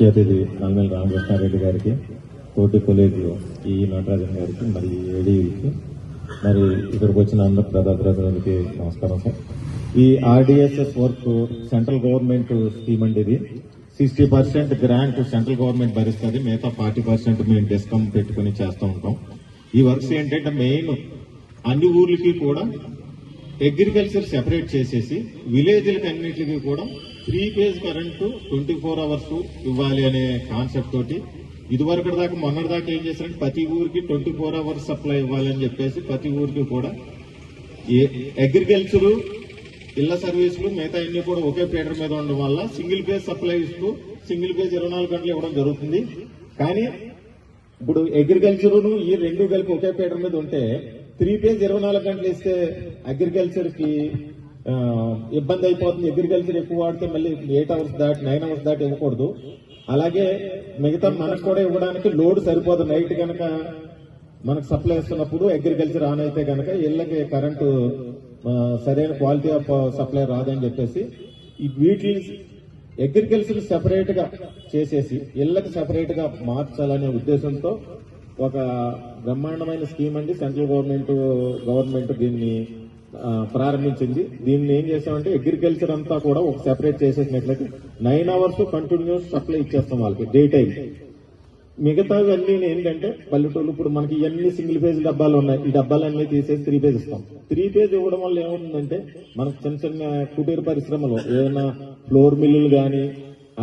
ముఖ్య అతిథి నల్మేల రామకృష్ణారెడ్డి గారికి, తోటి కొలీగ్ ఈ నటరాజన్ గారికి, మరి ఏడీకి, మరి ఇక్కడికి వచ్చిన అందరు ప్రజాప్రతినిధులకి నమస్కారం సార్. ఈ RDSS work central government scheme అండి. ఇది 60% గ్రాంట్ సెంట్రల్ గవర్నమెంట్ భరిస్తుంది, మిగతా 40% మేము డిస్కౌంట్ పెట్టుకుని చేస్తూ ఉంటాం. ఈ వర్క్స్ ఏంటంటే మెయిన్ అన్ని ఊర్లకి కూడా అగ్రికల్చర్ సెపరేట్ చేసేసి విలేజ్లకి అన్నింటికి కూడా 3 phase కరెంటు 24 hours ఇవ్వాలి అనే కాన్సెప్ట్ తోటి ఇదివరకు దాకా మొన్నటి దాకా ఏం చేశారంటే ప్రతి ఊరికి 24 hours సప్లై ఇవ్వాలని చెప్పేసి ప్రతి ఊరికి కూడా అగ్రికల్చరు, ఇళ్ల సర్వీసులు మిగతా అన్ని కూడా ఒకే ఫీడర్ మీద ఉండడం వల్ల సింగిల్ ఫేజ్ సప్లై ఇస్తూ సింగిల్ ఫేజ్ 24 గంటలు ఇవ్వడం జరుగుతుంది. కానీ ఇప్పుడు అగ్రికల్చర్ను ఈ రెండు కలిపి ఒకే ఫీడర్ మీద ఉంటే 3 phase 24 గంటలు ఇస్తే అగ్రికల్చర్ కి ఇబ్బంది అయిపోతుంది. అగ్రికల్చర్ ఎక్కువ వాడితే మళ్ళీ 8 hours దాటి 9 hours దాటి ఇవ్వకూడదు. అలాగే మిగతా మనకు కూడా ఇవ్వడానికి లోడ్ సరిపోదు. నైట్ కనుక మనకు సప్లై ఇస్తున్నప్పుడు అగ్రికల్చర్ ఆన్ అయితే కనుక ఇళ్లకి కరెంటు సరైన క్వాలిటీ ఆఫ్ సప్లై రాదని చెప్పేసి వీటిని అగ్రికల్చర్ సెపరేట్ గా చేసేసి ఇళ్లకు సెపరేట్ గా మార్చాలనే ఉద్దేశంతో ఒక బ్రహ్మాండమైన స్కీమ్ అండి సెంట్రల్ గవర్నమెంట్ దీన్ని ప్రారంభించింది. దీన్ని ఏం చేస్తామంటే అగ్రికల్చర్ అంతా కూడా ఒక సెపరేట్ చేసేసినట్లయితే 9 hours కంటిన్యూస్ సప్లై ఇచ్చేస్తాం వాళ్ళకి డే టైం. మిగతావన్నీ ఏంటంటే పల్లెటూళ్ళు ఇప్పుడు మనకి ఇవన్నీ సింగిల్ ఫేజ్ డబ్బాలు ఉన్నాయి. ఈ డబ్బాలన్నీ తీసేసి 3 phase ఇస్తాం. 3 phase ఇవ్వడం వల్ల ఏమవుతుందంటే మనకు చిన్న చిన్న కుటీర పరిశ్రమలు ఏదైనా ఫ్లోర్ మిల్లులు కానీ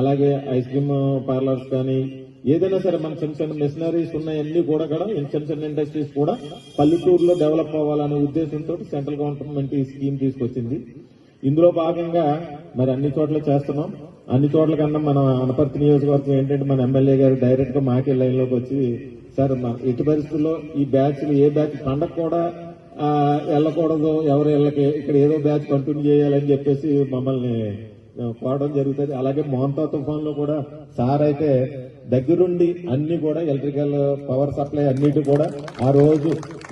అలాగే ఐస్ క్రీమ్ పార్లర్స్ కానీ ఏదైనా సరే మన చిన్న చిన్న మెషినరీస్ ఉన్నాయన్నీ కూడా చిన్న చిన్న ఇండస్ట్రీస్ కూడా పల్లెటూరులో డెవలప్ అవ్వాలనే ఉద్దేశంతో సెంట్రల్ గవర్నమెంట్ ఈ స్కీమ్ తీసుకొచ్చింది. ఇందులో భాగంగా మరి అన్ని చోట్ల చేస్తున్నాం. అన్ని చోట్ల కన్నా మన అనపర్తి నియోజకవర్గం ఏంటంటే మన ఎమ్మెల్యే గారు డైరెక్ట్ గా మాకే లైన్ లోకి వచ్చి సార్ ఎట్టి పరిస్థితుల్లో ఈ బ్యాచ్లు ఏ బ్యాచ్ పండగ కూడా వెళ్ళకూడదు, ఎవరు వెళ్ళకి ఇక్కడ ఏదో బ్యాచ్ కంటిన్యూ చేయాలని చెప్పేసి మమ్మల్ని కోవడం జరుగుతుంది. అలాగే మోంతా తుఫాన్ లో కూడా సార్ అయితే దగ్గరుండి అన్ని కూడా ఎలక్ట్రికల్ పవర్ సప్లై అన్నిటి కూడా ఆ రోజు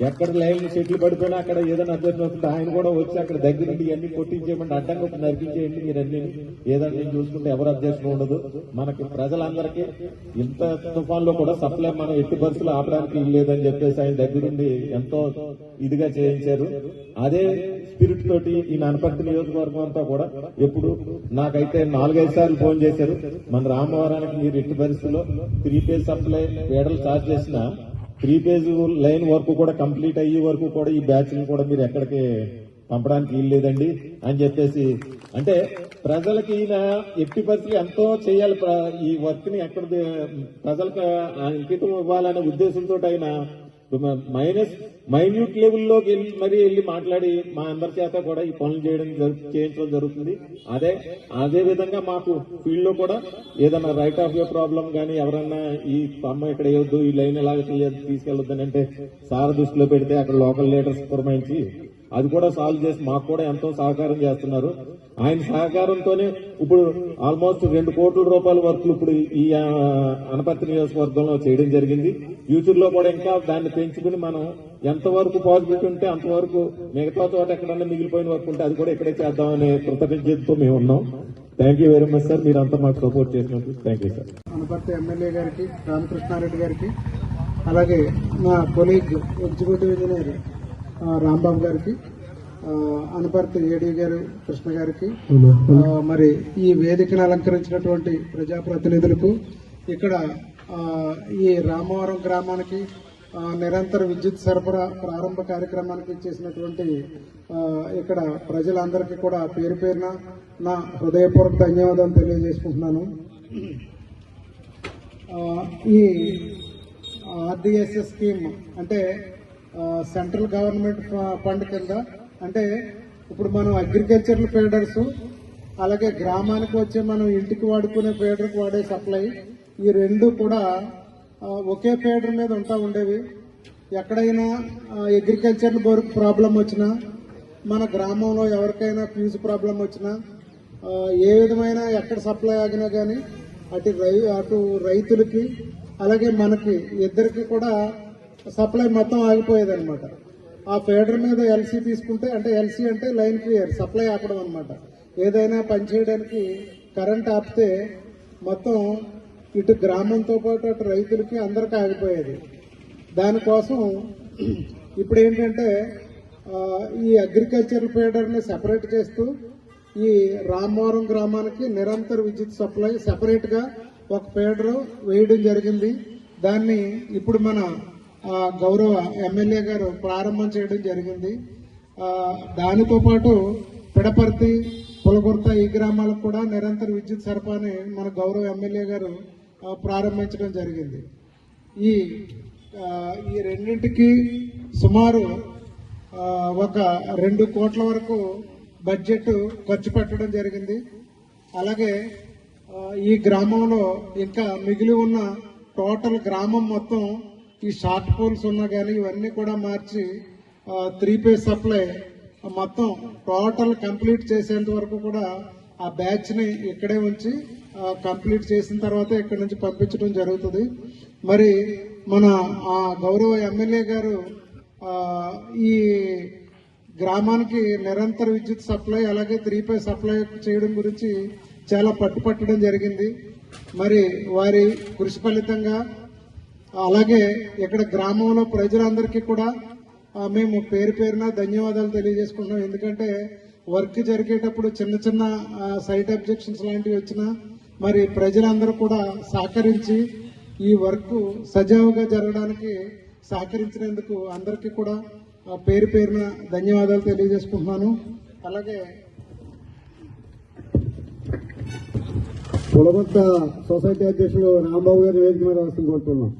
ఎక్కడ లైన్ చెట్లు పడిపోయినా అక్కడ ఏదైనా అభ్యర్థి వస్తుంటే ఆయన కూడా వచ్చి అక్కడ దగ్గరుండి అన్ని కొట్టించేయమంటే అడ్డంగా నరిపించేయండి మీరు అన్ని ఏదైనా నేను చూసుకుంటే ఎవరు అబ్జెక్షన్ ఉండదు. మనకి ప్రజలందరికీ ఇంత తుఫాన్లో కూడా సప్లై మనం ఎట్టి పరిస్థితులు ఆపడానికి లేదని చెప్పేసి ఆయన దగ్గరుండి ఎంతో ఇదిగా చేయించారు. అదే స్పిరిట్ తోటి ఈ అనపర్తి నియోజకవర్గం అంతా కూడా ఎప్పుడు నాకైతే 4-5 సార్లు ఫోన్ చేశారు. మన రామవరానికి మీరు ఎట్టి పరిస్థితుల్లో 3 phase సప్లై వేడలు స్టార్ట్ చేసిన 3 phase లైన్ వరకు కూడా కంప్లీట్ అయ్యే వరకు కూడా ఈ బ్యాచ్ కూడా మీరు ఎక్కడికి పంపడానికి వీల్లేదండి అని చెప్పేసి అంటే ప్రజలకి ఈయన ఎట్టి పరిస్థితులు ఎంతో చేయాలి. ఈ వర్క్ ని ఎక్కడ ప్రజలకు అంకితం ఇవ్వాలనే ఉద్దేశంతో ఆయన మైన్యూట్ లెవెల్లోకి వెళ్ళి మాట్లాడి మా అందరి చేత కూడా ఈ పనులు చేయించడం జరుగుతుంది. అదే విధంగా మాకు ఫీల్డ్ లో కూడా ఏదైనా రైట్ ఆఫ్ వే ప్రాబ్లం కానీ ఎవరన్నా ఈ అమ్మ ఇక్కడ వేయొద్దు ఈ లైన్ ఎలాగ తీసుకెళ్లొద్దని అంటే సార్ దృష్టిలో పెడితే అక్కడ లోకల్ లీడర్స్ పురమాయించి అది కూడా సాల్వ్ చేసి మాకు కూడా ఎంతో సహకారం చేస్తున్నారు. ఆయన సహకారంతోనే ఇప్పుడు ఆల్మోస్ట్ 2 కోట్ల రూపాయల వర్కులు ఇప్పుడు ఈ అనపర్తి నియోజకవర్గంలో చేయడం జరిగింది. ఫ్యూచర్ లో కూడా ఇంకా దాన్ని పెంచుకుని మనం ఎంతవరకు పాజిబిలిటీ ఉంటే అంతవరకు మిగతా చోట ఎక్కడన్నా మిగిలిపోయిన వర్క్ ఉంటే అది కూడా ఇక్కడే చేద్దామనే కృతజ్ఞతతో మేము ఉన్నాం. Thank you very much sir, మీరంతా మాకు సపోర్ట్ చేసినందుకు thank you sir. Anaparthi MLA గారికి, రామకృష్ణారెడ్డి గారికి, అలాగే మా కొలీగ్ ఎగ్జిక్యూటివ్ ఇంజనీర్ రాంబాబు గారికి, అనపర్తి ఏడీ గారు కృష్ణ గారికి, మరి ఈ వేదికను అలంకరించినటువంటి ప్రజాప్రతినిధులకు, ఇక్కడ ఈ రామవరం గ్రామానికి నిరంతర విద్యుత్ సరఫరా ప్రారంభ కార్యక్రమానికి చేసినటువంటి ఇక్కడ ప్రజలందరికీ కూడా పేరు పేరున నా హృదయపూర్వక ధన్యవాదాలు తెలియజేసుకుంటున్నాను. ఈ ఆర్డిఎస్ఎస్ స్కీమ్ అంటే సెంట్రల్ గవర్నమెంట్ ఫండ్ కింద అంటే ఇప్పుడు మనం అగ్రికల్చర్ ఫీడర్స్ అలాగే గ్రామానికి వచ్చే మనం ఇంటికి వాడుకునే ఫీడర్కి వాడే సప్లై ఈ రెండు కూడా ఒకే ఫీడర్ మీద ఉంటా ఉండేవి. ఎక్కడైనా అగ్రికల్చర్ ప్రాబ్లం వచ్చినా మన గ్రామంలో ఎవరికైనా ఫ్యూజ్ ప్రాబ్లం వచ్చినా ఏ విధమైన ఎక్కడ సప్లై ఆగినా కానీ అటు రైతులకి అలాగే మనకి ఇద్దరికి కూడా సప్లై మొత్తం ఆగిపోయేదన్నమాట. ఆ ఫీడర్ మీద ఎల్సీ తీసుకుంటే అంటే ఎల్సీ అంటే లైన్ క్లియర్ సప్లై ఆపడం అనమాట. ఏదైనా పనిచేయడానికి కరెంట్ ఆపితే మొత్తం ఇటు గ్రామంతో పాటు అటు రైతులకి అందరికీ ఆగిపోయేది. దానికోసం ఇప్పుడు ఏంటంటే ఈ అగ్రికల్చర్ ఫీడర్ని సెపరేట్ చేస్తూ ఈ రామవరం గ్రామానికి నిరంతర విద్యుత్ సప్లై సెపరేట్ గా ఒక ఫీడర్ వేయడం జరిగింది. దాన్ని ఇప్పుడు మన గౌరవ ఎమ్మెల్యే గారు ప్రారంభం చేయడం జరిగింది. దానితో పాటు పిడపర్తి, పులగుర్త ఈ గ్రామాలకు కూడా నిరంతర విద్యుత్ సరఫరాని మన గౌరవ ఎమ్మెల్యే గారు ప్రారంభించడం జరిగింది. ఈ రెండింటికి సుమారు ఒక 2 కోట్ల వరకు బడ్జెట్ ఖర్చు పెట్టడం జరిగింది. అలాగే ఈ గ్రామంలో ఇంకా మిగిలి ఉన్న టోటల్ గ్రామం మొత్తం ఈ షార్ట్ పోల్స్ ఉన్నా కానీ ఇవన్నీ కూడా మార్చి 3 ఫేజ్ సప్లై మొత్తం టోటల్ కంప్లీట్ చేసేంత వరకు కూడా ఆ బ్యాచ్ ని ఇక్కడే ఉంచి కంప్లీట్ చేసిన తర్వాత ఇక్కడ నుంచి పంపించడం జరుగుతుంది. మరి మన గౌరవ ఎమ్మెల్యే గారు ఈ గ్రామానికి నిరంతర విద్యుత్ సప్లై అలాగే 3 ఫేజ్ సప్లై చేయడం గురించి చాలా పట్టుపట్టడం జరిగింది. మరి వారి కృషి ఫలితంగా అలాగే ఇక్కడ గ్రామంలో ప్రజలందరికీ కూడా మేము పేరు పేరున ధన్యవాదాలు తెలియజేసుకుంటున్నాం. ఎందుకంటే వర్క్ జరిగేటప్పుడు చిన్న చిన్న సైట్ అబ్జెక్షన్స్ లాంటివి వచ్చినా మరి ప్రజలందరూ కూడా సహకరించి ఈ వర్క్ సజావుగా జరగడానికి సహకరించినందుకు అందరికీ కూడా పేరు పేరున ధన్యవాదాలు తెలియజేసుకుంటున్నాను. అలాగే పులగుర్త సొసైటీ అధ్యక్షులు రాంబాబు గారి వేదిక మీద వస్తుంది కోరుతున్నాం.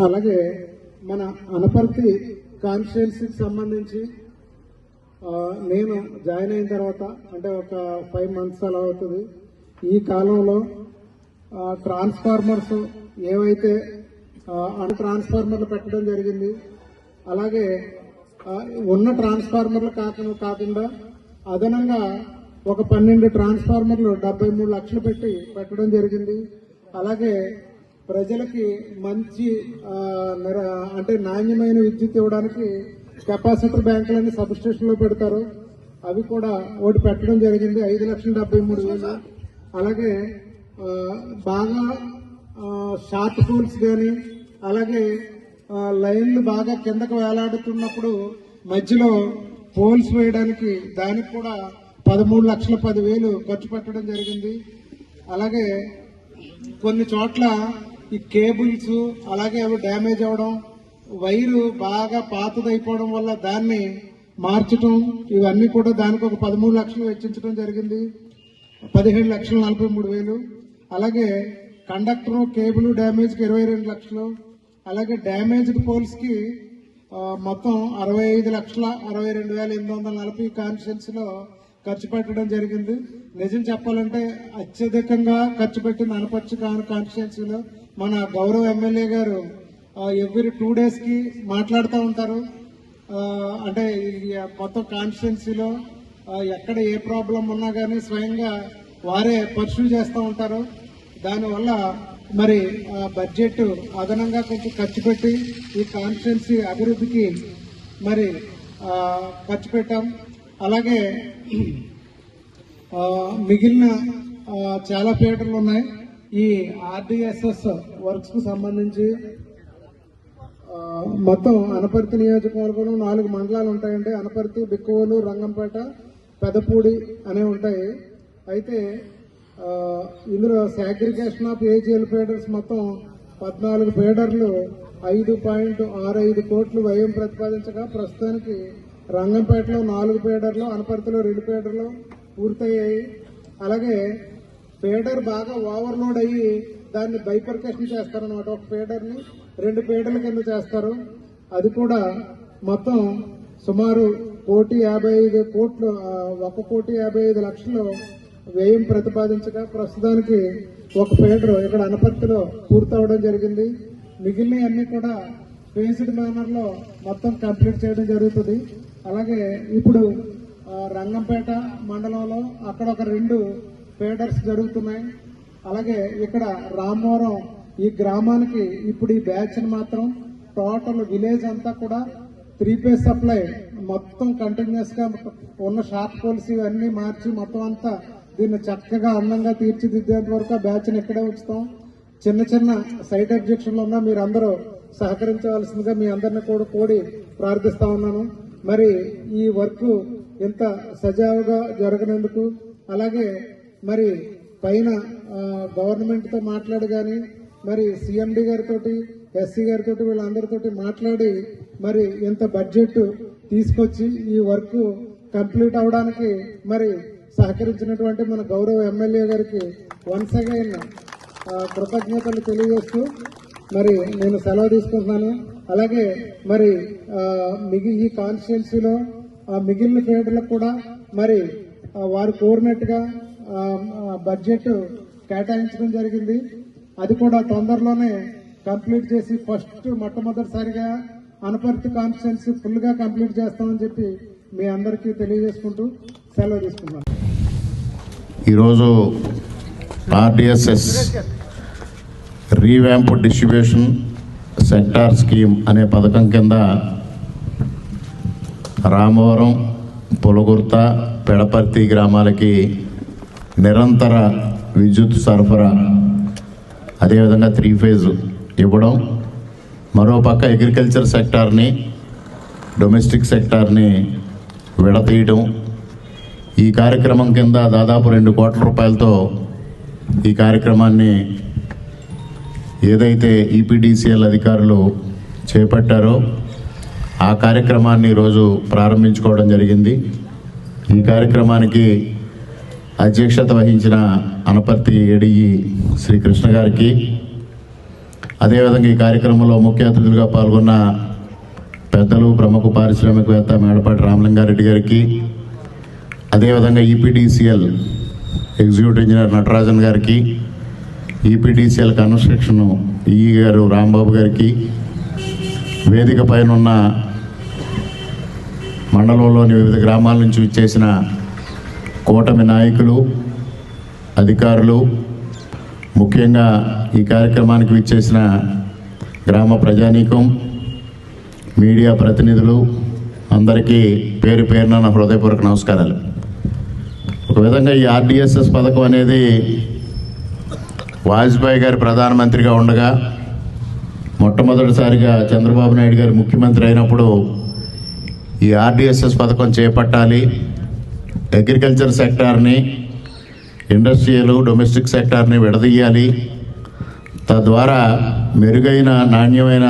అలాగే మన అనపర్తి కాన్స్టిట్యున్సీకి సంబంధించి నేను జాయిన్ అయిన తర్వాత అంటే ఒక 5 months అలా అవుతుంది. ఈ కాలంలో ట్రాన్స్ఫార్మర్స్ ఏవైతే ట్రాన్స్ఫార్మర్లు పెట్టడం జరిగింది. అలాగే ఉన్న ట్రాన్స్ఫార్మర్లు కాకుండా అదనంగా ఒక 12 ట్రాన్స్ఫార్మర్లు 73 లక్షలు పెట్టి పెట్టడం జరిగింది. అలాగే ప్రజలకి మంచి అంటే నాణ్యమైన విద్యుత్ ఇవ్వడానికి కెపాసిటర్ బ్యాంకులన్నీ సబ్ స్టేషన్ లో పెడతారు. అవి కూడా ఒకటి పెట్టడం జరిగింది 5,73,000. అలాగే బాగా షార్ట్ పోల్స్ కానీ అలాగే లైన్లు బాగా కిందకు వేలాడుతున్నప్పుడు మధ్యలో పోల్స్ వేయడానికి దానికి కూడా 13,10,000 ఖర్చు పెట్టడం జరిగింది. అలాగే కొన్ని చోట్ల ఈ కేబుల్స్ అలాగే అవి డ్యామేజ్ అవడం, వైరు బాగా పాతదైపోవడం వల్ల దాన్ని మార్చడం, ఇవన్నీ కూడా దానికి ఒక 13 లక్షలు వెచ్చించడం జరిగింది. 17,43,000. అలాగే కండక్టర్ కేబుల్ డ్యామేజ్ కి 22 లక్షలు. అలాగే డ్యామేజ్డ్ పోల్స్ కి మొత్తం 65,62,840 కాన్స్టిట్యున్సీ లో ఖర్చు పెట్టడం జరిగింది. నిజం చెప్పాలంటే అత్యధికంగా ఖర్చు పెట్టిన అనపర్తి కాన్స్టిట్యున్సీలో మన గౌరవ ఎమ్మెల్యే గారు ఎవ్రీ 2 days కి మాట్లాడుతూ ఉంటారు. అంటే మొత్తం కాన్స్టిట్యున్సీలో ఎక్కడ ఏ ప్రాబ్లం ఉన్నా కానీ స్వయంగా వారే పర్సూ చేస్తూ ఉంటారు. దానివల్ల మరి బడ్జెట్ అదనంగా కొంచెం ఖర్చు పెట్టి ఈ కాన్స్టిట్యున్సీ అభివృద్ధికి మరి ఖర్చు పెట్టాం. అలాగే మిగిలిన చాలా థియేటర్లు ఉన్నాయి. ఈ ఆర్డీఎస్ఎస్ వర్క్స్ కు సంబంధించి మొత్తం అనపర్తి నియోజకవర్గంలో 4 మండలాలు ఉంటాయండి. అనపర్తి, బిక్కువోలు, రంగంపేట, పెదపూడి అనే ఉంటాయి. అయితే ఇందులో సాగ్రిగేషన్ ఆఫ్ ఏజీఎల్ ఫీడర్స్ మొత్తం 14 ఫీడర్లు 5.65 కోట్లు వ్యయం ప్రతిపాదించగా ప్రస్తుతానికి రంగంపేటలో 4 ఫీడర్లు, అనపర్తిలో 2 ఫీడర్లు పూర్తయ్యాయి. అలాగే ఫీడర్ బాగా ఓవర్లోడ్ అయ్యి దాన్ని బైపర్కేషన్ చేస్తారన్నమాట. ఒక ఫీడర్ ని 2 ఫీడర్ల కింద చేస్తారు. అది కూడా మొత్తం సుమారు 1,55 కోట్లు 1,55 లక్షలు వ్యయం ప్రతిపాదించగా ప్రస్తుతానికి ఒక ఫీడర్ ఇక్కడ అనపర్తిలో పూర్తవడం జరిగింది. మిగిలిన అన్ని కూడా ఫేస్డ్ మేనర్ లో మొత్తం కంప్లీట్ చేయడం జరుగుతుంది. అలాగే ఇప్పుడు రంగంపేట మండలంలో అక్కడ ఒక 2 ఫీడర్స్ జరుగుతున్నాయి. అలాగే ఇక్కడ రామవరం ఈ గ్రామానికి ఇప్పుడు ఈ బ్యాచ్ మాత్రం టోటల్ విలేజ్ అంతా కూడా 3 ఫేజ్ సప్లై మొత్తం కంటిన్యూస్ గా ఉన్న షార్ట్ పోల్స్ ఇవన్నీ మార్చి మొత్తం అంతా దీన్ని చక్కగా అందంగా తీర్చిదిద్దేంత వరకు ఆ బ్యాచ్ ని ఇక్కడే ఉంచుతాం. చిన్న చిన్న సైట్ అబ్జెక్షన్లు ఉన్నా మీరు అందరూ సహకరించవలసిందిగా మీ అందరిని కూడా కోడి ప్రార్థిస్తా ఉన్నాను. మరి ఈ వర్క్ ఇంత సజావుగా జరగనందుకు, అలాగే మరి పైన గవర్నమెంట్ తో మాట్లాడి కానీ మరి సిఎండి గారితో ఎస్సీ గారితో వీళ్ళందరితోటి మాట్లాడి మరి ఇంత బడ్జెట్ తీసుకొచ్చి ఈ వర్క్ కంప్లీట్ అవడానికి మరి సహకరించినటువంటి మన గౌరవ ఎమ్మెల్యే గారికి వన్స్ అగైన్ కృతజ్ఞతలు తెలియజేస్తూ మరి నేను సెలవు తీసుకుంటున్నాను. అలాగే మరి ఈ కాన్స్టిట్యున్సీలో మిగిలిన ఫీల్డ్లకు కూడా మరి వారు కోరినట్టుగా బడ్జెట్ కేటాయించడం జరిగింది. అది కూడా తొందరలోనే కంప్లీట్ చేసి మొట్టమొదటిసారిగా అనపర్తి కాన్స్టిట్యున్సీ ఫుల్ గా కంప్లీట్ చేస్తామని చెప్పి మీ అందరికీ తెలియజేసుకుంటూ సెలవు తీసుకున్నాను. ఈరోజు RDSS revamp distribution sector scheme అనే పథకం కింద రామవరం, పులగుర్త, పెడపర్తి గ్రామాలకి నిరంతర విద్యుత్ సరఫరా, అదేవిధంగా 3 ఫేజ్ ఇవ్వడం, మరోపక్క అగ్రికల్చర్ సెక్టార్ని, డొమెస్టిక్ సెక్టార్ని విడతీయడం, ఈ కార్యక్రమం కింద దాదాపు 2 కోట్ల రూపాయలతో ఈ కార్యక్రమాన్ని ఏదైతే ఈపీడీసీఎల్ అధికారులు చేపట్టారో ఆ కార్యక్రమాన్ని ఈరోజు ప్రారంభించుకోవడం జరిగింది. ఈ కార్యక్రమానికి అధ్యక్షత వహించిన అనపర్తి ఏడీఈ శ్రీ కృష్ణ గారికి, అదేవిధంగా ఈ కార్యక్రమంలో ముఖ్య అతిథులుగా పాల్గొన్న పెద్దలు ప్రముఖ పారిశ్రామికవేత్త మేడపాటి రామలింగారెడ్డి గారికి, అదేవిధంగా ఈపీడీసీఎల్ ఎగ్జిక్యూటివ్ ఇంజనీర్ నటరాజన్ గారికి, ఈపీడీసీఎల్ కన్స్ట్రక్షన్ ఈఈ గారు రాంబాబు గారికి, వేదిక పైన ఉన్న మండలంలోని వివిధ గ్రామాల నుంచి విచ్చేసిన కూటమి నాయకులు, అధికారులు, ముఖ్యంగా ఈ కార్యక్రమానికి విచ్చేసిన గ్రామ ప్రజానీకం, మీడియా ప్రతినిధులు అందరికీ పేరు పేరున నా హృదయపూర్వక నమస్కారాలు. ఒక విధంగా ఈ ఆర్డిఎస్ఎస్ పథకం అనేది వాజ్పేయి గారు ప్రధానమంత్రిగా ఉండగా మొట్టమొదటిసారిగా చంద్రబాబు నాయుడు గారు ముఖ్యమంత్రి అయినప్పుడు ఈ ఆర్డిఎస్ఎస్ పథకం చేపట్టాలి, అగ్రికల్చర్ సెక్టార్ని, ఇండస్ట్రియల్, డొమెస్టిక్ సెక్టార్ని విడదీయాలి, తద్వారా మెరుగైన నాణ్యమైన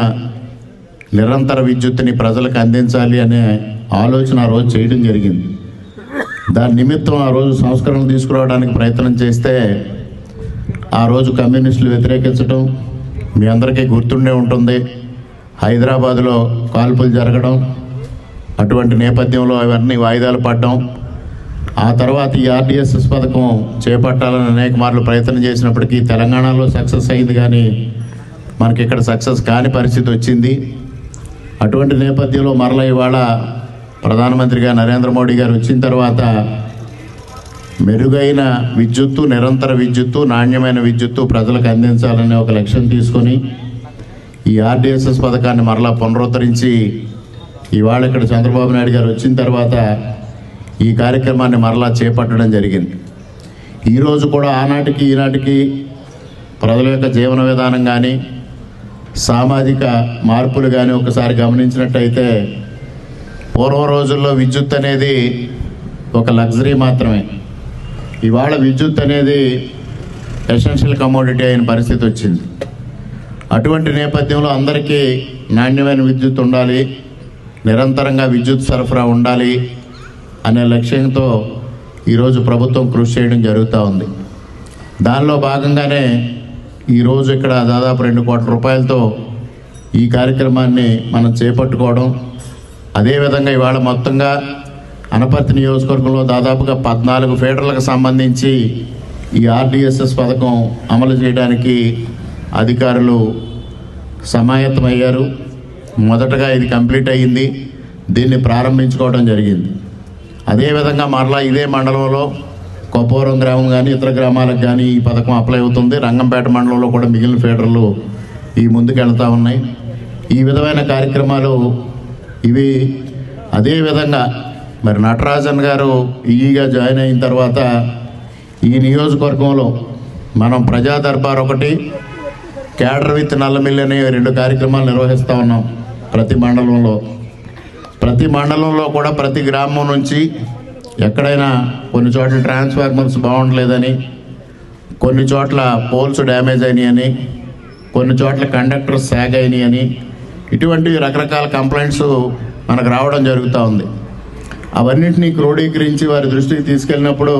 నిరంతర విద్యుత్తుని ప్రజలకు అందించాలి అనే ఆలోచన ఆ రోజు చేయడం జరిగింది. దాని నిమిత్తం ఆ రోజు సంస్కరణలు తీసుకురావడానికి ప్రయత్నం చేస్తే ఆ రోజు కమ్యూనిస్టులు వ్యతిరేకించడం మీ అందరికీ గుర్తుండే ఉంటుంది. హైదరాబాదులో కాల్పులు జరగడం, అటువంటి నేపథ్యంలో అవన్నీ వాయిదాలు పడడం, ఆ తర్వాత ఈ ఆర్డిఎస్ఎస్ పథకం చేపట్టాలని అనేక మార్లు ప్రయత్నం చేసినప్పటికీ తెలంగాణలో సక్సెస్ అయింది, కానీ మనకి ఇక్కడ సక్సెస్ కాని పరిస్థితి వచ్చింది. అటువంటి నేపథ్యంలో మరలా ఇవాళ ప్రధానమంత్రిగా నరేంద్ర మోడీ గారు వచ్చిన తర్వాత మెరుగైన విద్యుత్తు, నిరంతర విద్యుత్తు, నాణ్యమైన విద్యుత్తు ప్రజలకు అందించాలనే ఒక లక్ష్యం తీసుకొని ఈ ఆర్డిఎస్ఎస్ పథకాన్ని మరలా పునరుద్ధరించి ఇవాళ ఇక్కడ చంద్రబాబు నాయుడు గారు వచ్చిన తర్వాత ఈ కార్యక్రమాన్ని మరలా చేపట్టడం జరిగింది. ఈరోజు కూడా ఆనాటికి ఈనాటికి ప్రజల యొక్క జీవన విధానం కానీ, సామాజిక మార్పులు కానీ ఒకసారి గమనించినట్టయితే పూర్వ రోజుల్లో విద్యుత్ అనేది ఒక లగ్జరీ మాత్రమే. ఇవాళ విద్యుత్ అనేది ఎసెన్షియల్ కమోడిటీ అయిన పరిస్థితి వచ్చింది. అటువంటి నేపథ్యంలో అందరికీ నాణ్యమైన విద్యుత్ ఉండాలి, నిరంతరంగా విద్యుత్ సరఫరా ఉండాలి అనే లక్ష్యంతో ఈరోజు ప్రభుత్వం కృషి చేయడం జరుగుతూ ఉంది. దానిలో భాగంగానే ఈరోజు ఇక్కడ దాదాపు 2 కోట్ల రూపాయలతో ఈ కార్యక్రమాన్ని మనం చేపట్టుకోవడం, అదేవిధంగా ఇవాళ మొత్తంగా అనపర్తి నియోజకవర్గంలో దాదాపుగా 14 ఫీడర్లకు సంబంధించి ఈ ఆర్డిఎస్ఎస్ పథకం అమలు చేయడానికి అధికారులు సమాయత్తమయ్యారు. మొదటగా ఇది కంప్లీట్ అయ్యింది, దీన్ని ప్రారంభించుకోవడం జరిగింది. అదేవిధంగా మరలా ఇదే మండలంలో కొప్పవరం గ్రామం కానీ ఇతర గ్రామాలకు కానీ ఈ పథకం అప్లై అవుతుంది. రంగంపేట మండలంలో కూడా మిగిలిన ఫీడర్లు ఈ ముందుకెళ్తూ ఉన్నాయి. ఈ విధమైన కార్యక్రమాలు ఇవి. అదేవిధంగా మరి నటరాజన్ గారు ఈగా జాయిన్ అయిన తర్వాత ఈ నియోజకవర్గంలో మనం ప్రజా దర్బార్ ఒకటి, క్యాడర్ విత్ నల్లమిల్లి అనే 2 కార్యక్రమాలు నిర్వహిస్తూ ఉన్నాం ప్రతి మండలంలో. ప్రతి మండలంలో కూడా ప్రతి గ్రామం నుంచి ఎక్కడైనా కొన్ని చోట్ల ట్రాన్స్ఫార్మర్స్ బాగుండలేదని, కొన్ని చోట్ల పోల్స్ డ్యామేజ్ అయినాయని, కొన్ని చోట్ల కండక్టర్స్ సాగ్ అయినాయని, ఇటువంటి రకరకాల కంప్లైంట్స్ మనకు రావడం జరుగుతూ ఉంది. అవన్నింటినీ క్రోడీకరించి వారి దృష్టికి తీసుకెళ్ళినప్పుడు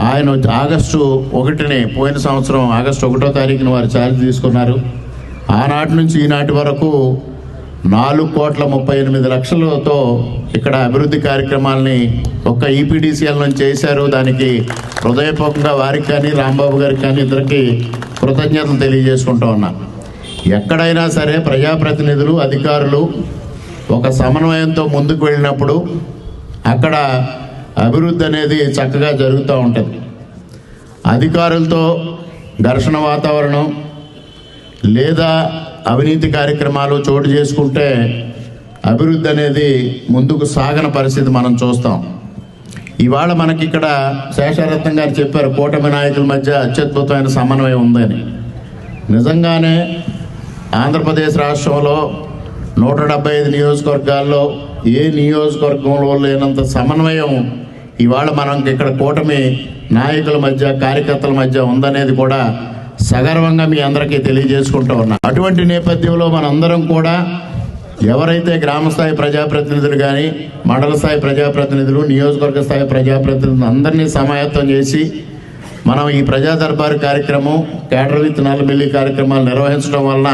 ఆయన ఆగస్టు 1ని పోయిన సంవత్సరం ఆగస్టు 1వ తారీఖున వారు ఛార్జ్ తీసుకున్నారు. ఆనాటి నుంచి ఈనాటి వరకు 4,38,00,000తో ఇక్కడ అభివృద్ధి కార్యక్రమాలని ఒక్క ఈపీడీసీఎల్ నుంచి చేశారు. దానికి హృదయపూర్వకంగా వారికి కానీ రాంబాబు గారికి కానీ ఇద్దరికి కృతజ్ఞతలు తెలియజేసుకుంటూ ఉన్నా. ఎక్కడైనా సరే ప్రజాప్రతినిధులు అధికారులు ఒక సమన్వయంతో ముందుకు వెళ్ళినప్పుడు అక్కడ అభివృద్ధి అనేది చక్కగా జరుగుతూ ఉంటుంది. అధికారులతో ఘర్షణ వాతావరణం లేదా అవినీతి కార్యక్రమాలు చోటు చేసుకుంటే అభివృద్ధి అనేది ముందుకు సాగని పరిస్థితి మనం చూస్తాం. ఇవాళ మనకి ఇక్కడ శేషారత్నం గారు చెప్పారు, కూటమి నాయకుల మధ్య అత్యద్భుతమైన సమన్వయం ఉందని. నిజంగానే ఆంధ్రప్రదేశ్ రాష్ట్రంలో 175 నియోజకవర్గాల్లో ఏ నియోజకవర్గంలో లేనంత సమన్వయం ఇవాళ మనం ఇక్కడ కూటమి నాయకుల మధ్య కార్యకర్తల మధ్య ఉందనేది కూడా సగర్వంగా మీ అందరికీ తెలియజేసుకుంటూ ఉన్నా. అటువంటి నేపథ్యంలో మనందరం కూడా ఎవరైతే గ్రామ స్థాయి ప్రజాప్రతినిధులు కానీ, మండల స్థాయి ప్రజాప్రతినిధులు, నియోజకవర్గ స్థాయి ప్రజాప్రతినిధులు అందరినీ సమాయత్తం చేసి మనం ఈ ప్రజా దర్బారు కార్యక్రమం, క్యాడర్ విత్ నల్లమిల్లి కార్యక్రమాలు నిర్వహించడం వలన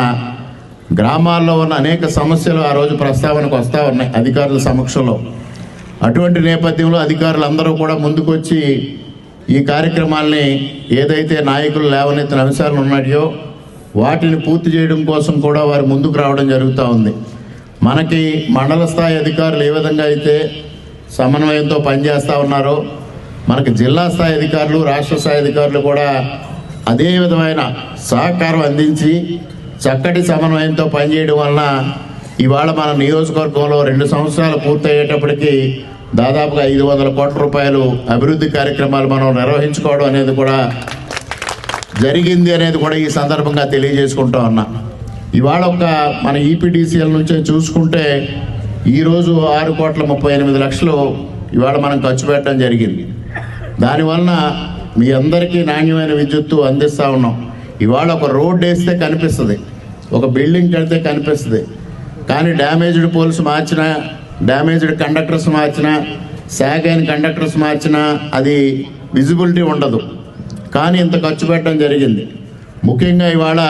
గ్రామాల్లో ఉన్న అనేక సమస్యలు ఆ రోజు ప్రస్తావనకు వస్తూ ఉన్నాయి అధికారుల సమక్షంలో. అటువంటి నేపథ్యంలో అధికారులు అందరూ కూడా ముందుకొచ్చి ఈ కార్యక్రమాల్ని ఏదైతే నాయకులు లేవనెత్తిన అంశాలు ఉన్నాయో వాటిని పూర్తి చేయడం కోసం కూడా వారు ముందుకు రావడం జరుగుతూ ఉంది. మనకి మండల స్థాయి అధికారులు ఏ విధంగా అయితే సమన్వయంతో పనిచేస్తూ ఉన్నారో, మనకి జిల్లా స్థాయి అధికారులు, రాష్ట్ర స్థాయి అధికారులు కూడా అదే విధమైన సహకారం అందించి చక్కటి సమన్వయంతో పనిచేయడం వలన ఇవాళ మన నియోజకవర్గంలో 2 సంవత్సరాలు పూర్తయ్యేటప్పటికీ దాదాపుగా 500 కోట్ల రూపాయలు అభివృద్ధి కార్యక్రమాలు మనం నిర్వహించుకోవడం అనేది కూడా జరిగింది అనేది కూడా ఈ సందర్భంగా తెలియజేసుకుంటా ఉన్నా. ఇవాళ ఒక మన ఈపీడీసీఎల్ నుంచే చూసుకుంటే ఈరోజు 6,38,00,000 ఇవాళ మనం ఖర్చు పెట్టడం జరిగింది. దానివలన మీ అందరికీ నాణ్యమైన విద్యుత్తు అందిస్తూ ఉన్నాం. ఇవాళ ఒక రోడ్ వేస్తే కనిపిస్తుంది, ఒక బిల్డింగ్ కడితే కనిపిస్తుంది, కానీ డ్యామేజ్డ్ పోల్స్ మార్చినా, డ్యామేజ్డ్ కండక్టర్స్ మార్చినా, సాగ్ అయిన కండక్టర్స్ మార్చినా అది విజిబిలిటీ ఉండదు. కానీ ఇంత ఖర్చు పెట్టడం జరిగింది. ముఖ్యంగా ఇవాళ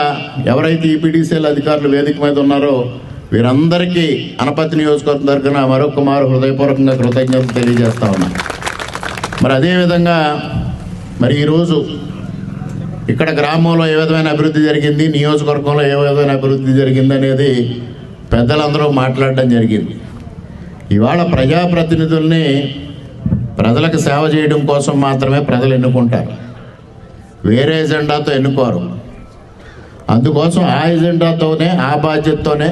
ఎవరైతే ఈపీడీసీఎల్ అధికారులు వేదిక మీద ఉన్నారో వీరందరికీ అనపర్తి నియోజకవర్గం తరఫున మరొక మారు హృదయపూర్వకంగా కృతజ్ఞతలు తెలియజేస్తా ఉన్నా. మరి అదేవిధంగా మరి ఈరోజు ఇక్కడ గ్రామంలో ఏ విధమైన అభివృద్ధి జరిగింది, నియోజకవర్గంలో ఏ విధమైన అభివృద్ధి జరిగింది అనేది పెద్దలందరూ మాట్లాడడం జరిగింది. ఇవాళ ప్రజాప్రతినిధుల్ని ప్రజలకు సేవ చేయడం కోసం మాత్రమే ప్రజలు ఎన్నుకుంటారు, వేరే ఎజెండాతో ఎన్నుకోరు. అందుకోసం ఆ ఎజెండాతోనే, ఆ బాధ్యతతోనే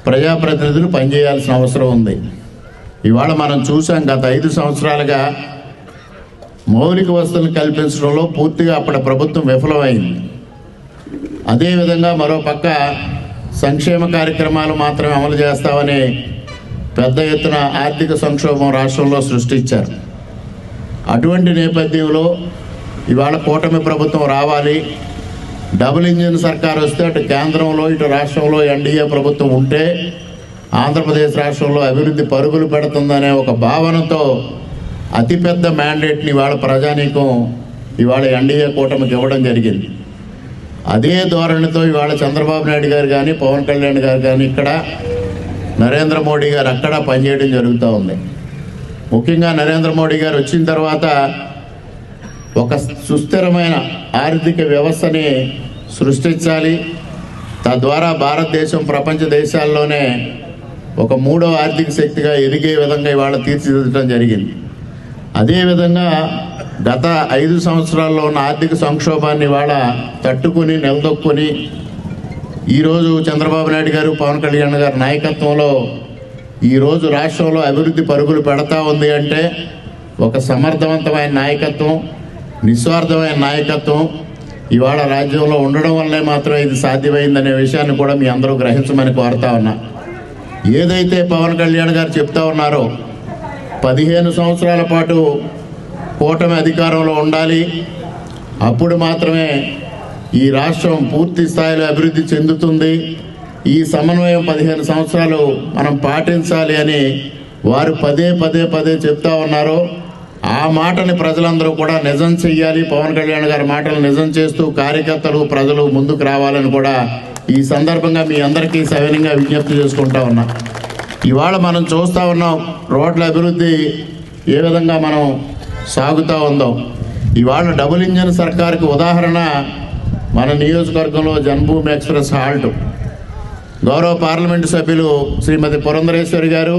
ప్రజాప్రతినిధులు పనిచేయాల్సిన అవసరం ఉంది. ఇవాళ మనం చూసాం గత 5 సంవత్సరాలుగా మౌలిక వసతులను కల్పించడంలో పూర్తిగా అప్పటి ప్రభుత్వం విఫలమైంది. అదేవిధంగా మరో పక్క సంక్షేమ కార్యక్రమాలు మాత్రమే అమలు చేస్తామని పెద్ద ఎత్తున ఆర్థిక సంక్షోభం రాష్ట్రంలో సృష్టించారు. అటువంటి నేపథ్యంలో ఇవాళ కూటమి ప్రభుత్వం రావాలి, డబుల్ ఇంజిన్ సర్కార్ వస్తే అటు కేంద్రంలో ఇటు రాష్ట్రంలో ఎన్డీఏ ప్రభుత్వం ఉంటే ఆంధ్రప్రదేశ్ రాష్ట్రంలో అభివృద్ధి పరుగులు పెడుతుందనే ఒక భావనతో అతిపెద్ద మ్యాండేట్ని ఇవాళ ప్రజానీకం ఇవాళ ఎన్డీఏ కూటమికి ఇవ్వడం జరిగింది. అదే ధోరణితో ఇవాళ చంద్రబాబు నాయుడు గారు కానీ, పవన్ కళ్యాణ్ గారు కానీ, ఇక్కడ నరేంద్ర మోడీ గారు అక్కడ పనిచేయడం జరుగుతూ ఉంది. ముఖ్యంగా నరేంద్ర మోడీ గారు వచ్చిన తర్వాత ఒక సుస్థిరమైన ఆర్థిక వ్యవస్థని సృష్టించాలి, తద్వారా భారతదేశం ప్రపంచ దేశాల్లోనే ఒక 3వ ఆర్థిక శక్తిగా ఎదిగే విధంగా ఇవాళ తీర్చిదిద్దడం జరిగింది. అదేవిధంగా గత 5 సంవత్సరాల్లో ఉన్న ఆర్థిక సంక్షోభాన్ని ఇవాళ తట్టుకుని నిలదొక్కుని ఈరోజు చంద్రబాబు నాయుడు గారు, పవన్ కళ్యాణ్ గారి నాయకత్వంలో ఈరోజు రాష్ట్రంలో అభివృద్ధి పరుగులు పెడతా ఉంది అంటే ఒక సమర్థవంతమైన నాయకత్వం, నిస్వార్థమైన నాయకత్వం, ఇవాళ రాజ్యంలో ఉండడం వల్లే మాత్రం ఇది సాధ్యమైందనే విషయాన్ని కూడా మీ అందరూ గ్రహించమని కోరుతా ఉన్నా. ఏదైతే పవన్ కళ్యాణ్ గారు చెప్తా ఉన్నారో 15 సంవత్సరాల పాటు కూటమి అధికారంలో ఉండాలి, అప్పుడు మాత్రమే ఈ రాష్ట్రం పూర్తి స్థాయిలో అభివృద్ధి చెందుతుంది, ఈ సమన్వయం 15 సంవత్సరాలు మనం పాటించాలి అని వారు పదే చెప్తా ఉన్నారు. ఆ మాటని ప్రజలందరూ కూడా నిజం చెయ్యాలి. పవన్ కళ్యాణ్ గారి మాటలు నిజం చేస్తూ కార్యకర్తలు ప్రజలు ముందుకు రావాలని కూడా ఈ సందర్భంగా మీ అందరికీ సవినయంగా విజ్ఞప్తి చేసుకుంటా ఉన్నా. ఇవాళ మనం చూస్తూ ఉన్నాం రోడ్ల అభివృద్ధి ఏ విధంగా మనం సాగుతూ ఉందో. ఇవాళ డబుల్ ఇంజన్ సర్కార్కి ఉదాహరణ మన నియోజకవర్గంలో జన్మభూమి ఎక్స్ప్రెస్ హాల్ట్. గౌరవ పార్లమెంటు సభ్యులు శ్రీమతి పురంధరేశ్వరి గారు,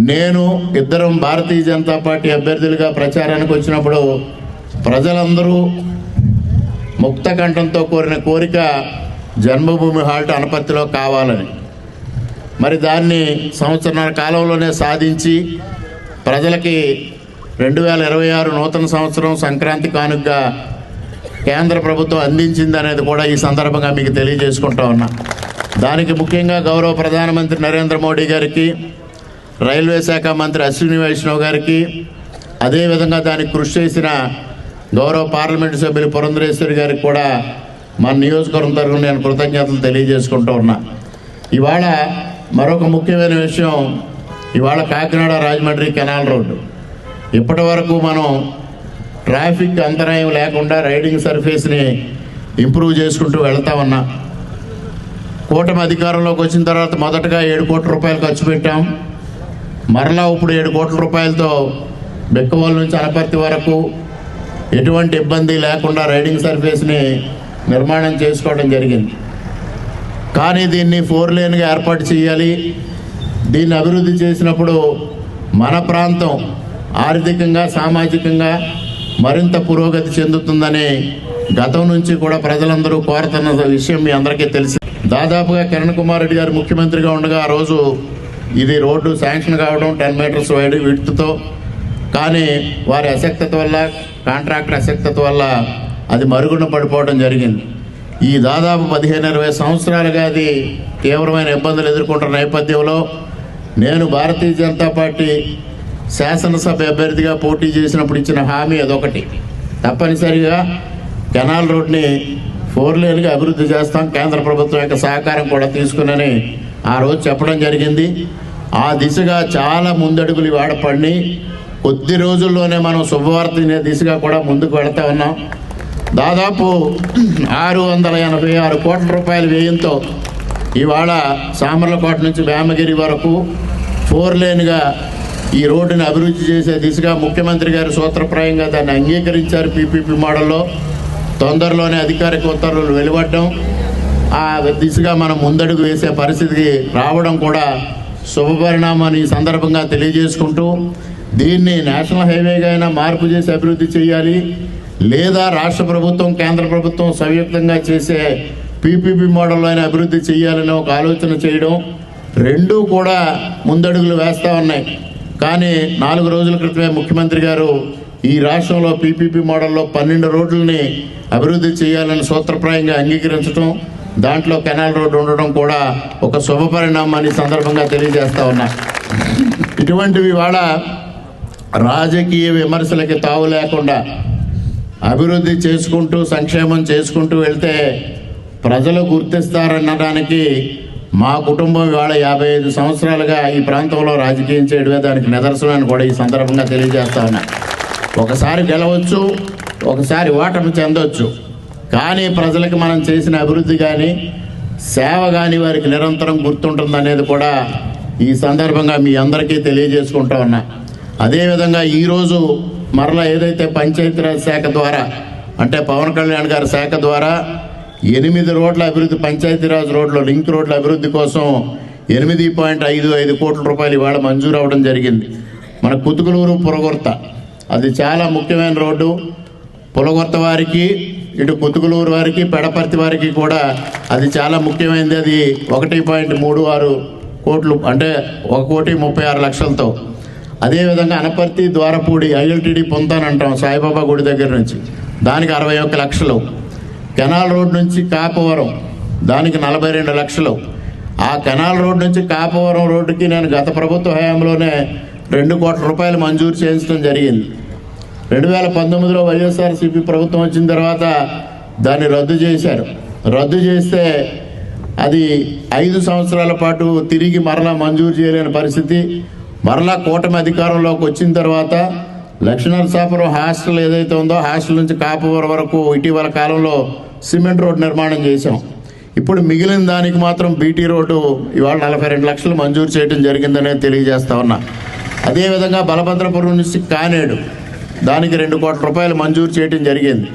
నేను ఇద్దరం భారతీయ జనతా పార్టీ అభ్యర్థులుగా ప్రచారానికి వచ్చినప్పుడు ప్రజలందరూ ముక్త కంఠంతో కోరిన కోరిక జన్మభూమి హాల్ట్ అనపర్తిలో కావాలని. మరి దాన్ని సంవత్సరాల కాలంలోనే సాధించి ప్రజలకి 2026 నూతన సంవత్సరం సంక్రాంతి కానుకగా కేంద్ర ప్రభుత్వం అందించింది అనేది కూడా ఈ సందర్భంగా మీకు తెలియజేసుకుంటా ఉన్నా. దానికి ముఖ్యంగా గౌరవ ప్రధానమంత్రి నరేంద్ర మోడీ గారికి, రైల్వే శాఖ మంత్రి అశ్విని వైష్ణవ్ గారికి, అదేవిధంగా దానికి కృషి చేసిన గౌరవ పార్లమెంటు సభ్యులు పురంధరేశ్వరి గారికి కూడా మన నియోజకవర్గం తరఫున నేను కృతజ్ఞతలు తెలియజేసుకుంటూ ఉన్నా. ఇవాళ మరొక ముఖ్యమైన విషయం, ఇవాళ కాకినాడ రాజమండ్రి కెనాల్ రోడ్డు ఇప్పటి వరకు మనం ట్రాఫిక్ అంతరాయం లేకుండా రైడింగ్ సర్ఫేస్ని ఇంప్రూవ్ చేసుకుంటూ వెళ్తా ఉన్నా. కూటమి అధికారంలోకి వచ్చిన తర్వాత మొదటగా 7 కోట్ల రూపాయలు ఖర్చు పెట్టాం. మరలా ఇప్పుడు 7 కోట్ల రూపాయలతో బెక్కవోలు నుంచి అనపర్తి వరకు ఎటువంటి ఇబ్బంది లేకుండా రైడింగ్ సర్ఫేస్ని నిర్మాణం చేసుకోవడం జరిగింది. కానీ దీన్ని 4 లేన్గా ఏర్పాటు చేయాలి. దీన్ని అభివృద్ధి చేసినప్పుడు మన ప్రాంతం ఆర్థికంగా సామాజికంగా మరింత పురోగతి చెందుతుందని గతం నుంచి కూడా ప్రజలందరూ కోరుతున్న విషయం మీ అందరికీ తెలిసి. దాదాపుగా కిరణ్ కుమార్ రెడ్డి గారు ముఖ్యమంత్రిగా ఉండగా ఆ రోజు ఇది రోడ్డు శాంక్షన్ కావడం 10 మీటర్స్ వైడ్ విడ్త్తో, కానీ వారి అశక్తత వల్ల, కాంట్రాక్టర్ అశక్తత వల్ల అది మరుగున పడిపోవడం జరిగింది. ఈ దాదాపు 15-20 సంవత్సరాలుగా అది తీవ్రమైన ఇబ్బందులు ఎదుర్కొంటున్న నేపథ్యంలో నేను భారతీయ జనతా పార్టీ శాసనసభ అభ్యర్థిగా పోటీ చేసినప్పుడు ఇచ్చిన హామీ అదొకటి, తప్పనిసరిగా కెనాల్ రోడ్ని 4 లేన్గా అభివృద్ధి చేస్తాం, కేంద్ర ప్రభుత్వం యొక్క సహకారం కూడా తీసుకుని ఆ రోజు చెప్పడం జరిగింది. ఆ దిశగా చాలా ముందడుగులు వాడపడి కొద్ది రోజుల్లోనే మనం శుభవార్త దిశగా కూడా ముందుకు వెళతా ఉన్నాం. దాదాపు 686 కోట్ల రూపాయల వ్యయంతో ఇవాళ సామర్లకోట నుంచి వేమగిరి వరకు 4 లేన్గా ఈ రోడ్డుని అభివృద్ధి చేసే దిశగా ముఖ్యమంత్రి గారు సూత్రప్రాయంగా దాన్ని అంగీకరించారు. పీపీపీ మోడల్లో తొందరలోనే అధికారిక ఉత్తర్వులు వెలువడడం, ఆ దిశగా మనం ముందడుగు వేసే పరిస్థితికి రావడం కూడా శుభపరిణామాన్ని ఈ సందర్భంగా తెలియజేసుకుంటూ, దీన్ని నేషనల్ హైవేగా అయినా మార్పు చేసి అభివృద్ధి చేయాలి, లేదా రాష్ట్ర ప్రభుత్వం కేంద్ర ప్రభుత్వం సంయుక్తంగా చేసే పీపీపీ మోడల్లో అయినా అభివృద్ధి చేయాలని ఒక ఆలోచన చేయడం, రెండూ కూడా ముందడుగులు వేస్తూ ఉన్నాయి. కానీ 4 రోజుల క్రితమే ముఖ్యమంత్రి గారు ఈ రాష్ట్రంలో పీపీపీ మోడల్లో 12 రోడ్లని అభివృద్ధి చేయాలని సూత్రప్రాయంగా అంగీకరించడం, దాంట్లో కెనాల్ రోడ్డు ఉండడం కూడా ఒక శుభ పరిణామాన్ని సందర్భంగా తెలియజేస్తా ఉన్నా. ఇటువంటివి ఇవాళ రాజకీయ విమర్శలకి తావు లేకుండా అభివృద్ధి చేసుకుంటూ సంక్షేమం చేసుకుంటూ వెళ్తే ప్రజలు గుర్తిస్తారనడానికి మా కుటుంబం ఇవాళ 55 సంవత్సరాలుగా ఈ ప్రాంతంలో రాజకీయం చేయడమే దానికి నిదర్శనాన్ని కూడా ఈ సందర్భంగా తెలియజేస్తా ఉన్నా. ఒకసారి గెలవచ్చు, ఒకసారి ఓటమి చెందవచ్చు, కానీ ప్రజలకు మనం చేసిన అభివృద్ధి కానీ సేవ కానీ వారికి నిరంతరం గుర్తుంటుందనేది కూడా ఈ సందర్భంగా మీ అందరికీ తెలియజేసుకుంటా ఉన్నా. అదేవిధంగా ఈరోజు మరలా ఏదైతే పంచాయతీరాజ్ శాఖ ద్వారా, అంటే పవన్ కళ్యాణ్ గారి శాఖ ద్వారా 8 రోడ్ల అభివృద్ధి, పంచాయతీరాజ్ రోడ్లు లింక్ రోడ్ల అభివృద్ధి కోసం 8.55 కోట్ల రూపాయలు ఇవాళ మంజూరు అవ్వడం జరిగింది. మన కుతుకులూరు పులగొర్త అది చాలా ముఖ్యమైన రోడ్డు. పులగొర్త వారికి, ఇటు కుతుకులూరు వారికి, పెడపర్తి వారికి కూడా అది చాలా ముఖ్యమైనది. అది 1.36 కోట్లు, అంటే 1,36,00,000తో. అదేవిధంగా అనపర్తి ద్వారపూడి ILTD పొందానంటాం సాయిబాబా గుడి దగ్గర నుంచి, దానికి 61 లక్షలు. కెనాల్ రోడ్ నుంచి కాపవరం దానికి 42 లక్షలు. ఆ కెనాల్ రోడ్ నుంచి కాపవరం రోడ్డుకి నేను గత ప్రభుత్వ హయాంలోనే 2 కోట్ల రూపాయలు మంజూరు చేయించడం జరిగింది. 2019లో వైఎస్ఆర్సీపీ ప్రభుత్వం వచ్చిన తర్వాత దాన్ని రద్దు చేశారు. రద్దు చేస్తే అది 5 సంవత్సరాల పాటు తిరిగి మరలా మంజూరు చేయలేని పరిస్థితి. మరలా కూటమి అధికారంలోకి వచ్చిన తర్వాత లక్ష్మీనరసాపురం హాస్టల్ ఏదైతే ఉందో హాస్టల్ నుంచి కాపవరం వరకు ఇటీవల కాలంలో సిమెంట్ రోడ్ నిర్మాణం చేశాం. ఇప్పుడు మిగిలిన దానికి మాత్రం బీటీ రోడ్డు ఇవాళ 42 లక్షలు మంజూరు చేయడం జరిగిందనే తెలియజేస్తా ఉన్నా. అదేవిధంగా బలభద్రపురం నుంచి కానేడు దానికి 2 కోట్ల రూపాయలు మంజూరు చేయడం జరిగింది.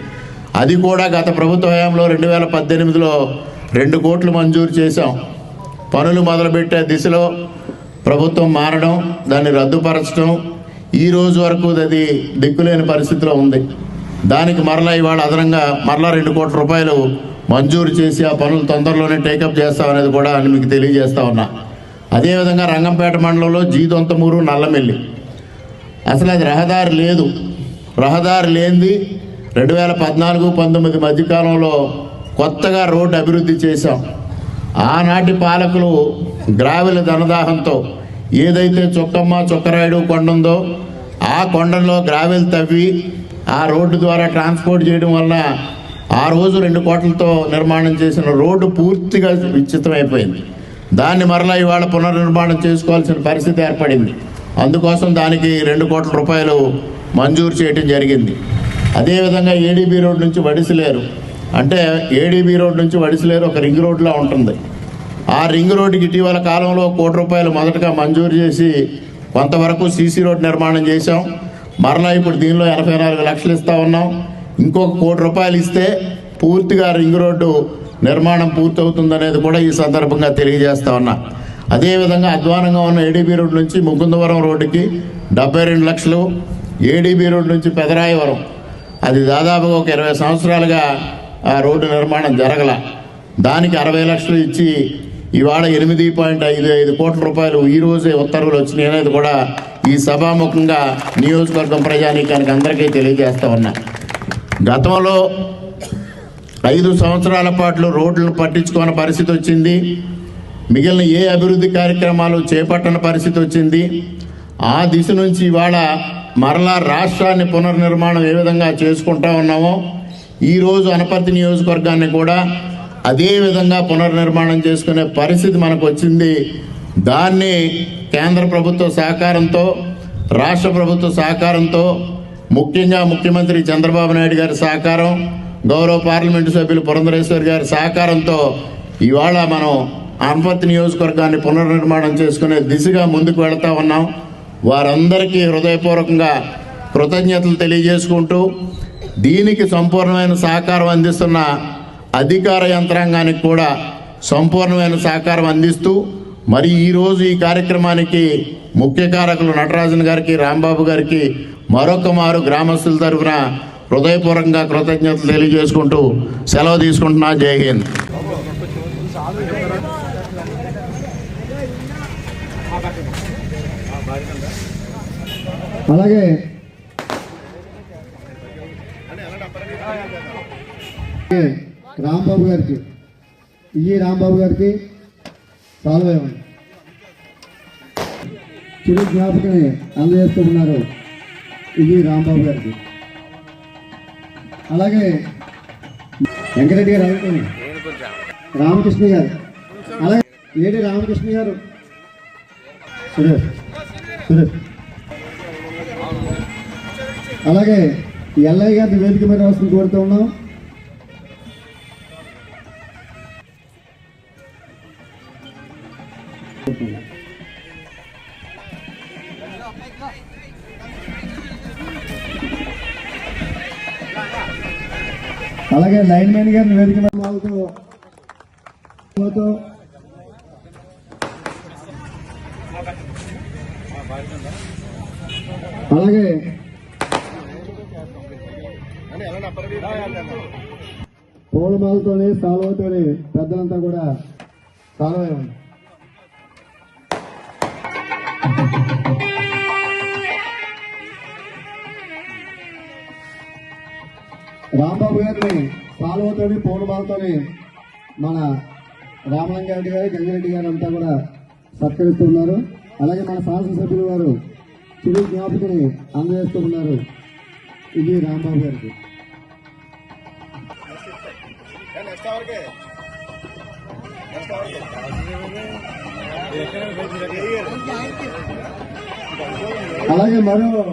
అది కూడా గత ప్రభుత్వ హయాంలో 2018లో 2 కోట్లు మంజూరు చేశాం. పనులు మొదలుపెట్టే దిశలో ప్రభుత్వం మారడం, దాన్ని రద్దుపరచడం, ఈ రోజు వరకు అది దిక్కులేని పరిస్థితిలో ఉంది. దానికి మరలా ఇవాళ అదనంగా మరలా 2 కోట్ల రూపాయలు మంజూరు చేసి ఆ పనులు తొందరలోనే టేకప్ చేస్తామనేది కూడా మీకు తెలియజేస్తా ఉన్నా. అదేవిధంగా రంగంపేట మండలంలో జీదొంతమూరు నల్లమెల్లి అసలు అది రహదారి లేదు. రహదారి లేనిది 2014-19 మధ్యకాలంలో కొత్తగా రోడ్డు అభివృద్ధి చేశాం. ఆనాటి పాలకులు గ్రావెల్ ధనదాహంతో ఏదైతే చొక్కమ్మ చొక్కరాయుడు కొండ ఉందో ఆ కొండలో గ్రావెల్ తవ్వి ఆ రోడ్డు ద్వారా ట్రాన్స్పోర్ట్ చేయడం వలన ఆ రోజు 2 కోట్లతో నిర్మాణం చేసిన రోడ్డు పూర్తిగా విచ్ఛిన్నమైపోయింది. దాన్ని మరలా ఇవాళ పునర్నిర్మాణం చేసుకోవాల్సిన పరిస్థితి ఏర్పడింది. అందుకోసం దానికి 2 కోట్ల రూపాయలు మంజూరు చేయడం జరిగింది. అదేవిధంగా ఏడీబీ రోడ్ నుంచి వడిసిలేరు, అంటే ఏడీబీ రోడ్ నుంచి వడిసిలేరు ఒక రింగ్ రోడ్లా ఉంటుంది. ఆ రింగ్ రోడ్డుకి ఇటీవల కాలంలో 1 కోటి రూపాయలు మొదటగా మంజూరు చేసి కొంతవరకు సీసీ రోడ్ నిర్మాణం చేశాం. మరలా ఇప్పుడు దీనిలో 84 లక్షలు ఇస్తా ఉన్నాం. ఇంకొక 1 కోటి రూపాయలు ఇస్తే పూర్తిగా రింగ్ రోడ్డు నిర్మాణం పూర్తవుతుందనేది కూడా ఈ సందర్భంగా తెలియజేస్తా ఉన్నా. అదేవిధంగా అధ్వానంగా ఉన్న ఏడీబీ రోడ్ నుంచి ముకుందవరం రోడ్డుకి 72 లక్షలు, ఏడీబీ రోడ్ నుంచి పెదరాయవరం అది దాదాపుగా ఒక 20 సంవత్సరాలుగా ఆ రోడ్డు నిర్మాణం జరగల, దానికి 60 లక్షలు ఇచ్చి ఇవాళ 8.55 కోట్ల రూపాయలు ఈరోజే ఉత్తర్వులు వచ్చినాయి అనేది కూడా ఈ సభాముఖంగా నియోజకవర్గం ప్రజానీకానికి అందరికీ తెలియజేస్తా ఉన్నా. గతంలో 5 సంవత్సరాల పాటు రోడ్లను పట్టించుకోని పరిస్థితి వచ్చింది. మిగిలిన ఏ అభివృద్ధి కార్యక్రమాలు చేపట్టని పరిస్థితి వచ్చింది. ఆ దిశ నుంచి ఇవాళ మరలా రాష్ట్రాన్ని పునర్నిర్మాణం ఏ విధంగా చేసుకుంటా ఉన్నామో ఈరోజు అనపర్తి నియోజకవర్గాన్ని కూడా అదే విధంగా పునర్నిర్మాణం చేసుకునే పరిస్థితి మనకు వచ్చింది. దాన్ని కేంద్ర ప్రభుత్వ సహకారంతో, రాష్ట్ర ప్రభుత్వ సహకారంతో, ముఖ్యంగా ముఖ్యమంత్రి చంద్రబాబు నాయుడు గారి సహకారం, గౌరవ పార్లమెంటు సభ్యులు పురంధరేశ్వర్ గారి సహకారంతో ఇవాళ మనం అనపర్తి నియోజకవర్గాన్ని పునర్నిర్మాణం చేసుకునే దిశగా ముందుకు వెళతా ఉన్నాం. వారందరికీ హృదయపూర్వకంగా కృతజ్ఞతలు తెలియజేసుకుంటూ దీనికి సంపూర్ణమైన సహకారం అందిస్తున్న అధికార యంత్రాంగానికి కూడా సంపూర్ణమైన సహకారం అందిస్తూ మరి ఈరోజు ఈ కార్యక్రమానికి ముఖ్య కారకులు నటరాజన్ గారికి, రాంబాబు గారికి మరొక మారు గ్రామస్తుల తరఫున హృదయపూర్వకంగా కృతజ్ఞతలు తెలియజేసుకుంటూ సెలవు తీసుకుంటున్నా. జై హింద్. అలాగే రాంబాబు గారికి, రాంబాబు గారికి సాల్వ్ ఇవ్వండి. చిరు జ్ఞాపకని అందజేస్తున్నారు రాంబాబు గారికి. అలాగే వెంకరెడ్డి గారు, అలాగే రామకృష్ణ గారు, అలాగే రామకృష్ణ గారు, సురేష్ సురేష్, అలాగే ఎల్ఐ గారిని వేదిక మీద రావాల్సింది కోరుతూ ఉన్నాం. అలాగే లైన్ మ్యాన్ గారిని వేదిక మీద అలాగే పూలమాలతోనే సాల్వతోనే పెద్దలంతా కూడా సాల్వ ఇవ్వండి. రాంబాబు గారిని సాల్వతోని పూర్ణమాలతోని మన రామలింగారెడ్డి గారు గంగిరెడ్డి గారు అంతా కూడా సత్కరిస్తున్నారు. అలాగే మన శాసనసభ్యులు వారు చిరు జ్ఞాపికని అందజేస్తూ ఉన్నారు. ఇది రాంబాబు గారికి. అలాగే మరో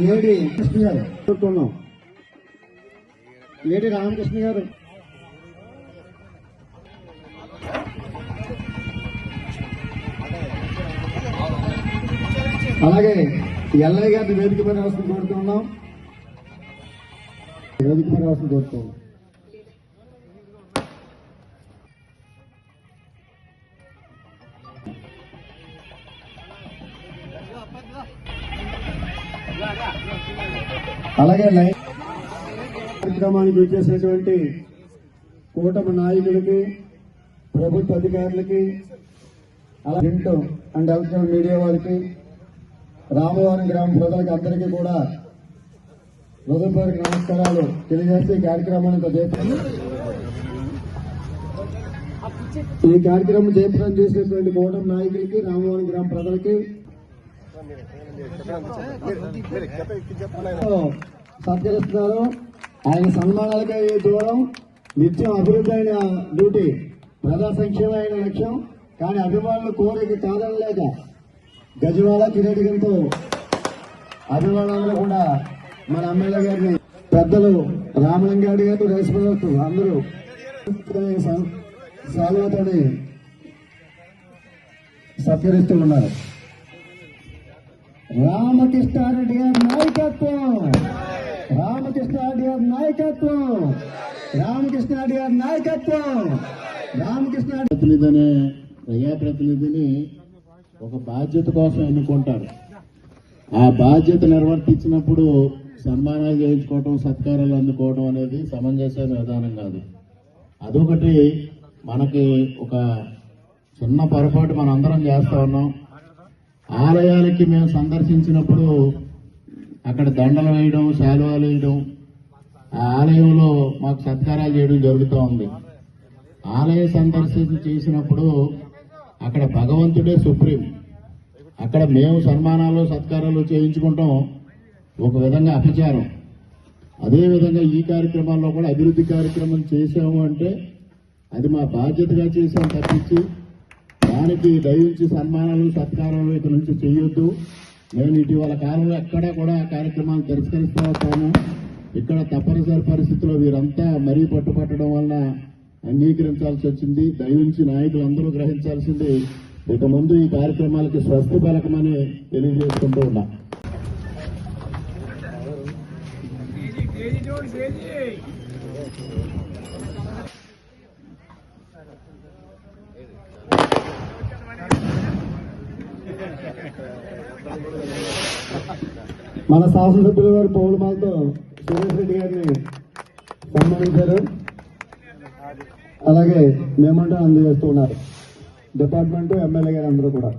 లేడీ కృష్ణ గారు చూస్తున్నాం. లేడీ రామకృష్ణ గారు అలాగే ఎల్లయ్య గారిని వేదిక మీద రావాల్సిన కోరుతున్నాం. వేదిక మీద రావాల్సిన కోరుతున్నాం. అలాగే కార్యక్రమానికి వచ్చేసినటువంటి కూటమి నాయకులకి, ప్రభుత్వ అధికారులకి, అలాగే ప్రింట్ అండ్ ఎలక్ట్రానిక్ మీడియా వారికి, రామవరం గ్రామ ప్రజలకు అందరికీ కూడా హృదయపూర్వక నమస్కారాలు తెలియజేస్తే ఈ కార్యక్రమాన్ని ఈ కార్యక్రమం జయప్రదం చేసినటువంటి కూటమి నాయకులకి, రామవరం గ్రామ ప్రజలకి సత్కరిస్తున్నారు. ఆయన సన్మానాలకే దూరం, నిత్యం అభివృద్ధి అయిన డ్యూటీ, ప్రజా సంక్షేమ అయిన లక్ష్యం. కానీ అభిమానుల కోరిక కాదనలేక గజవాడ కిరీటి గంతో అభిమానులు కూడా మన ఎమ్మెల్యే గారిని, పెద్దలు రామలింగారెడ్డి గారు, రైస్ బ్రదర్స్ అందరూ సాల్వతోని సత్కరిస్తూ ఉన్నారు. రామకృష్ణారెడ్డి గారి నాయకత్వం, రామకృష్ణారెడ్డి గారి నాయకత్వం, రామకృష్ణారెడ్డి గారి నాయకత్వం, ప్రతినిధి అనే ప్రజాప్రతినిధిని ఒక బాధ్యత కోసం ఎన్నుకుంటారు. ఆ బాధ్యత నిర్వర్తించినప్పుడు సన్మానాలు చేయించుకోవటం, సత్కారాలు అందుకోవడం అనేది సమంజసమైన విధానం కాదు. అదొకటి మనకి ఒక చిన్న పొరపాటు మనం అందరం చేస్తా ఉన్నాం. ఆలయాలకి మేము సందర్శించినప్పుడు అక్కడ దండలు వేయడం, శాలువాలు వేయడం, ఆ ఆలయంలో మాకు సత్కారాలు చేయడం జరుగుతూ ఉంది. ఆలయ సందర్శన చేసినప్పుడు అక్కడ భగవంతుడే సుప్రీం. అక్కడ మేము సన్మానాలు సత్కారాలు చేయించుకుంటాం, ఒక విధంగా అపచారం. అదేవిధంగా ఈ కార్యక్రమాల్లో కూడా అభివృద్ధి కార్యక్రమం చేశాము అంటే అది మా బాధ్యతగా చేసాం తప్పించి దానికి దయించి సన్మానాలు సత్కారాలు ఇక నుంచి చేయొద్దు. నేను ఇటీవల కాలంలో ఎక్కడా కూడా కార్యక్రమాలు తిరస్కరిస్తూ వస్తాను. ఇక్కడ తప్పనిసరి పరిస్థితుల్లో వీరంతా మరీ పట్టుపట్టడం వల్ల అంగీకరించాల్సి వచ్చింది. దయించి నాయకులు అందరూ గ్రహించాల్సింది, ఇక ముందు ఈ కార్యక్రమాలకి స్వస్తి పలకమని తెలియజేసుకుంటూ ఉన్నా. మన శాసనసభ్యుల వారు పౌలమాలతో సురేష్ రెడ్డి గారిని సన్మానించారు. అలాగే మేమంటే అందజేస్తున్నారు డిపార్ట్మెంట్, ఎమ్మెల్యే గారు అందరూ కూడా.